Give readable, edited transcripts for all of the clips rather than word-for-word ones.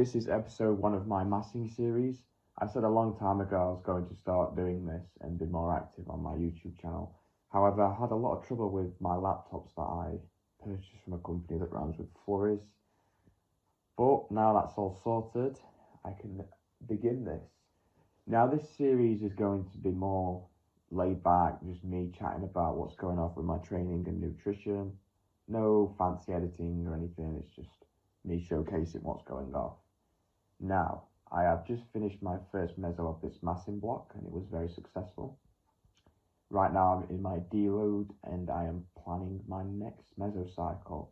This is episode 1 of my massing series. I said a long time ago I was going to start doing this and be more active on my YouTube channel. However, I had a lot of trouble with my laptops that I purchased from a company that runs with flurries. But now that's all sorted, I can begin this. Now this series is going to be more laid back, just me chatting about what's going on with my training and nutrition. No fancy editing or anything, it's just me showcasing what's going on. Now, I have just finished my first meso of this massing block and it was very successful. Right now I'm in my deload and I am planning my next mesocycle.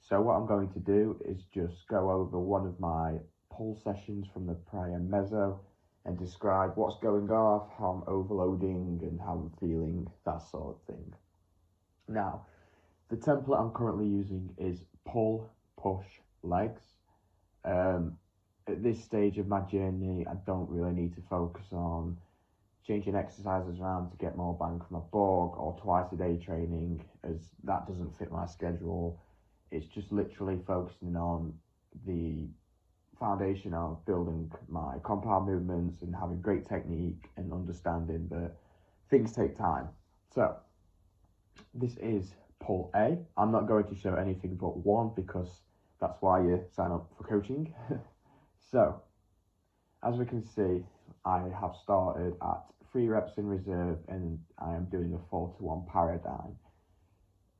So what I'm going to do is just go over one of my pull sessions from the prior meso and describe what's going off, how I'm overloading and how I'm feeling, that sort of thing. Now, the template I'm currently using is pull, push, legs. At this stage of my journey, I don't really need to focus on changing exercises around to get more bang for my buck or twice a day training, as that doesn't fit my schedule. It's just literally focusing on the foundation of building my compound movements and having great technique and understanding that things take time. So this is pull A. I'm not going to show anything but one because that's why you sign up for coaching. So as we can see, I have started at 3 reps in reserve and I am doing a 4-to-1 paradigm.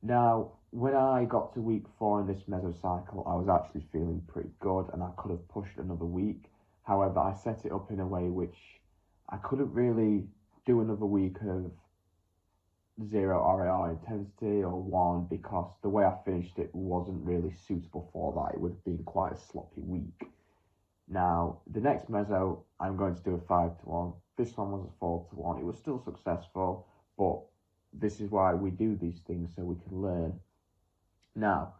Now, when I got to week 4 in this mesocycle, I was actually feeling pretty good and I could have pushed another week. However, I set it up in a way which I couldn't really do another week of 0 RAR intensity or 1 because the way I finished it wasn't really suitable for that. It would have been quite a sloppy week. Now, the next meso, I'm going to do a 5-to-1. This one was a 4-to-1. It was still successful, but this is why we do these things, so we can learn. Now,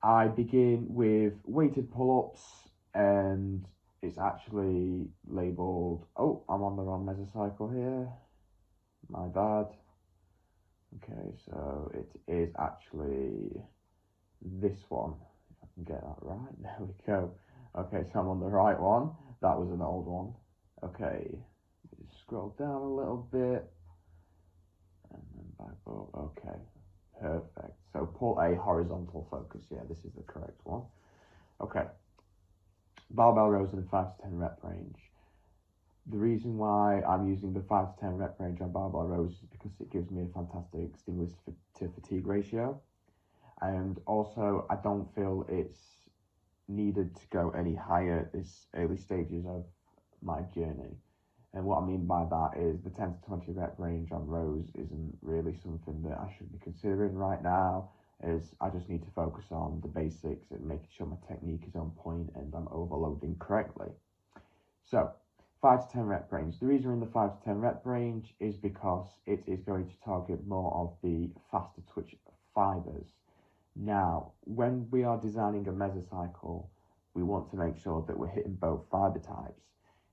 I begin with weighted pull-ups, and it's actually labelled... Oh, I'm on the wrong mesocycle here. My bad. Okay, so it is actually this one. If I can get that right. There we go. Okay, so I'm on the right one. That was an old one. Okay, just scroll down a little bit. And then back up. Okay, perfect. So pull A, horizontal focus. Yeah, this is the correct one. Okay. Barbell rows in the 5 to 10 rep range. The reason why I'm using the 5 to 10 rep range on barbell rows is because it gives me a fantastic stimulus to fatigue ratio. And also, I don't feel it's needed to go any higher at this early stages of my journey. And what I mean by that is the 10 to 20 rep range on rows isn't really something that I should be considering right now, as I just need to focus on the basics and making sure my technique is on point and I'm overloading correctly. So 5 to 10 rep range. The reason we're in the 5 to 10 rep range is because it is going to target more of the faster twitch fibers. Now, when we are designing a mesocycle, we want to make sure that we're hitting both fiber types.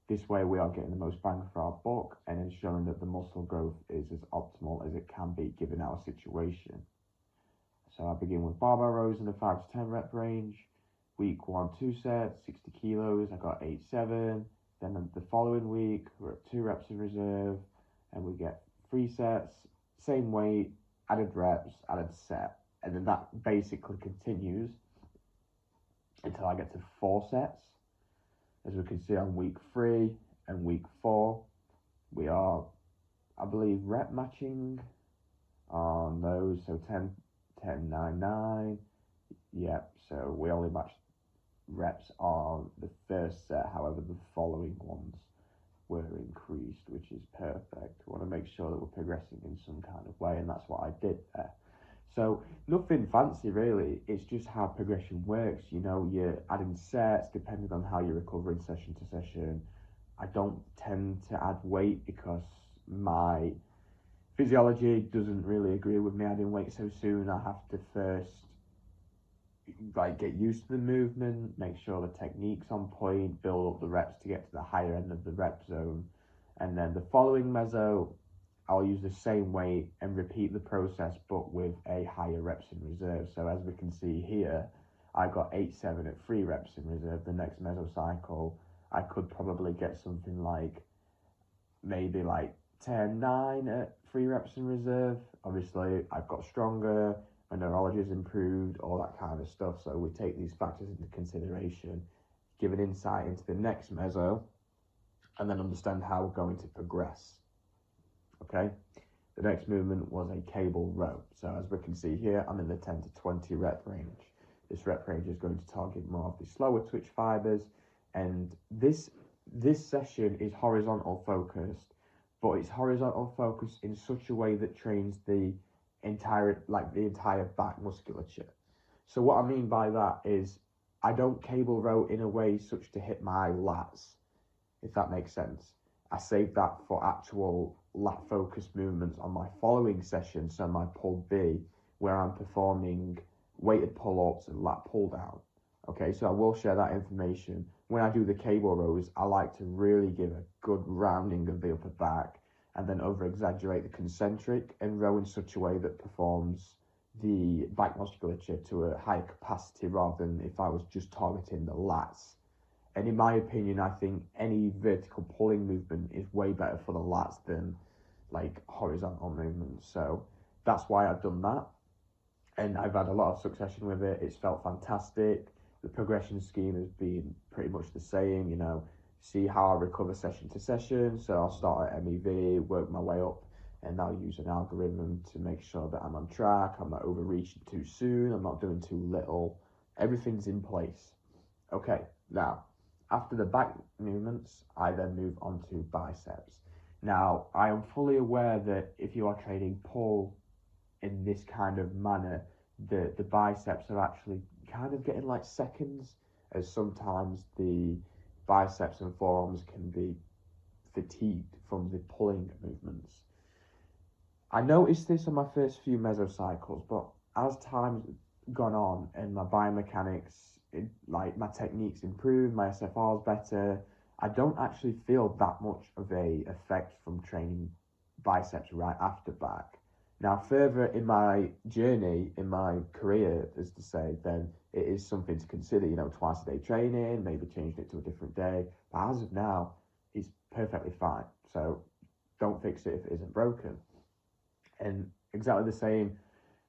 This way we are getting the most bang for our buck and ensuring that the muscle growth is as optimal as it can be given our situation. So I begin with barbell rows in the 5 to 10 rep range. Week 1, 2 sets, 60 kilos, I got 8-7. Then the following week, we're at 2 reps in reserve and we get 3 sets, same weight, added reps, added set. And then that basically continues until I get to 4 sets. As we can see on week 3 and week 4, we are, I believe, rep matching on those. So 10, 10, 9, 9. Yep, so we only match reps on the first set. However, the following ones were increased, which is perfect. We want to make sure that we're progressing in some kind of way, and that's what I did there. So nothing fancy really, it's just how progression works. You know, you're adding sets depending on how you're recovering session to session. I don't tend to add weight because my physiology doesn't really agree with me adding weight so soon. I have to first get used to the movement, make sure the technique's on point, build up the reps to get to the higher end of the rep zone. And then the following meso, I'll use the same weight and repeat the process, but with a higher reps in reserve. So as we can see here, I got 8-7 at 3 reps in reserve. The next mesocycle, I could probably get something like maybe like 10-9 at 3 reps in reserve. Obviously, I've got stronger, my neurology has improved, all that kind of stuff. So we take these factors into consideration, give an insight into the next meso, and then understand how we're going to progress. Okay, the next movement was a cable row. So as we can see here, I'm in the 10 to 20 rep range. This rep range is going to target more of the slower twitch fibers, and this session is horizontal focused, but it's horizontal focused in such a way that trains the entire back musculature. So what I mean by that is I don't cable row in a way such to hit my lats, if that makes sense. I save that for actual lat focused movements on my following session, so my pull B, where I'm performing weighted pull-ups and lat pull down. Okay, so I will share that information. When I do the cable rows, I like to really give a good rounding of the upper back and then over-exaggerate the concentric and row in such a way that performs the back musculature to a higher capacity rather than if I was just targeting the lats. And in my opinion, I think any vertical pulling movement is way better for the lats than like horizontal movements. So that's why I've done that. And I've had a lot of success with it. It's felt fantastic. The progression scheme has been pretty much the same, you know, see how I recover session to session. So I'll start at MEV, work my way up, and I'll use an algorithm to make sure that I'm on track, I'm not overreaching too soon, I'm not doing too little. Everything's in place. Okay, now, after the back movements, I then move on to biceps. Now, I am fully aware that if you are training pull in this kind of manner, the biceps are actually kind of getting like seconds, as sometimes the biceps and forearms can be fatigued from the pulling movements. I noticed this on my first few mesocycles, but as time's gone on and my biomechanics, my techniques improve, my SFR's better, I don't actually feel that much of a effect from training biceps right after back. Now, further in my journey, in my career, as to say, then it is something to consider, you know, twice a day training, maybe changing it to a different day. But as of now, it's perfectly fine. So don't fix it if it isn't broken. And exactly the same,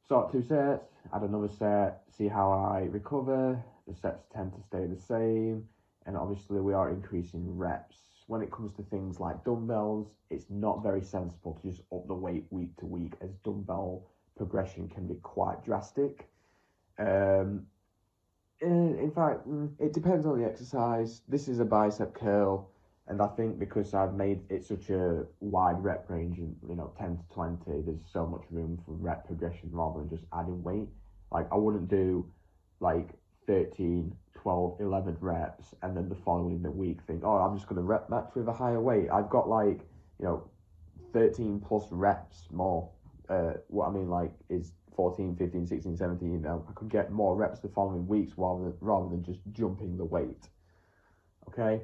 start 2 sets, add another set, see how I recover. The sets tend to stay the same. And obviously we are increasing reps. When it comes to things like dumbbells, it's not very sensible to just up the weight week to week, as dumbbell progression can be quite drastic. In fact, it depends on the exercise. This is a bicep curl, and I think because I've made it such a wide rep range, you know, 10 to 20, there's so much room for rep progression rather than just adding weight. Like, I wouldn't do like 13, 12, 11 reps and then the following week think, oh, I'm just going to rep match with a higher weight. I've got like, you know, 13 plus reps more. What I mean like is 14, 15, 16, 17, you know, I could get more reps the following weeks rather than just jumping the weight. Okay?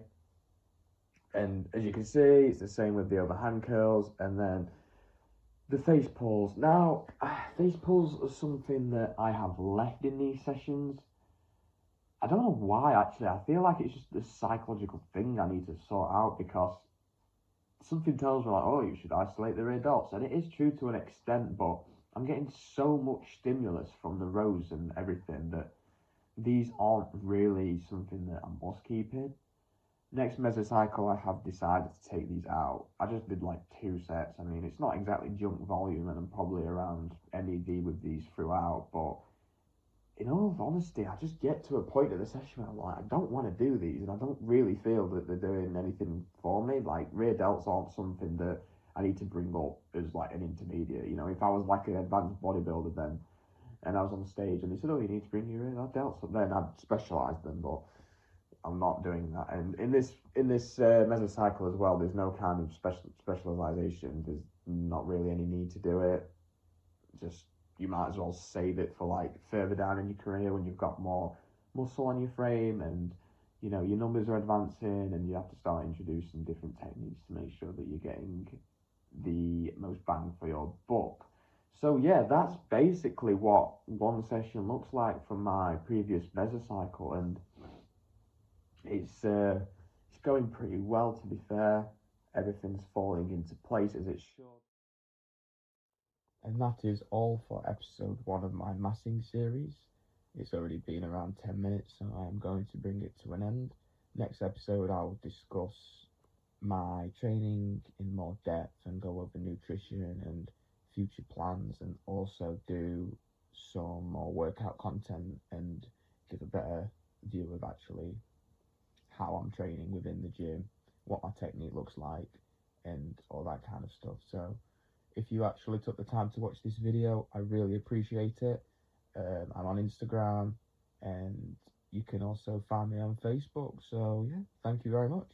And as you can see, it's the same with the overhand curls and then the face pulls. Now, face pulls are something that I have left in these sessions. I don't know why, actually. I feel like it's just a psychological thing I need to sort out, because something tells me like, oh, you should isolate the rear delts. And it is true to an extent, but I'm getting so much stimulus from the rows and everything that these aren't really something that I must keep in. Next mesocycle, I have decided to take these out. I just did like 2 sets. I mean, it's not exactly junk volume, and I'm probably around MEV with these throughout, but in all honesty, I just get to a point of the session where I'm like, I don't want to do these, and I don't really feel that they're doing anything for me. Like, rear delts aren't something that I need to bring up as like an intermediate. You know, if I was like an advanced bodybuilder then, and I was on stage and they said, oh, you need to bring your rear delts up, then I'd specialise them, but I'm not doing that. And in this mesocycle as well, there's no kind of specialisation. There's not really any need to do it. Just, you might as well save it for like further down in your career when you've got more muscle on your frame and, you know, your numbers are advancing and you have to start introducing different techniques to make sure that you're getting the most bang for your buck. So yeah, that's basically what one session looks like from my previous mesocycle, and it's going pretty well, to be fair. Everything's falling into place as it should. And that is all for episode 1 of my massing series. It's already been around 10 minutes, so I am going to bring it to an end. Next episode, I will discuss my training in more depth and go over nutrition and future plans, and also do some more workout content and give a better view of actually how I'm training within the gym, what my technique looks like, and all that kind of stuff. So if you actually took the time to watch this video, I really appreciate it. I'm on Instagram, and you can also find me on Facebook. So yeah, thank you very much.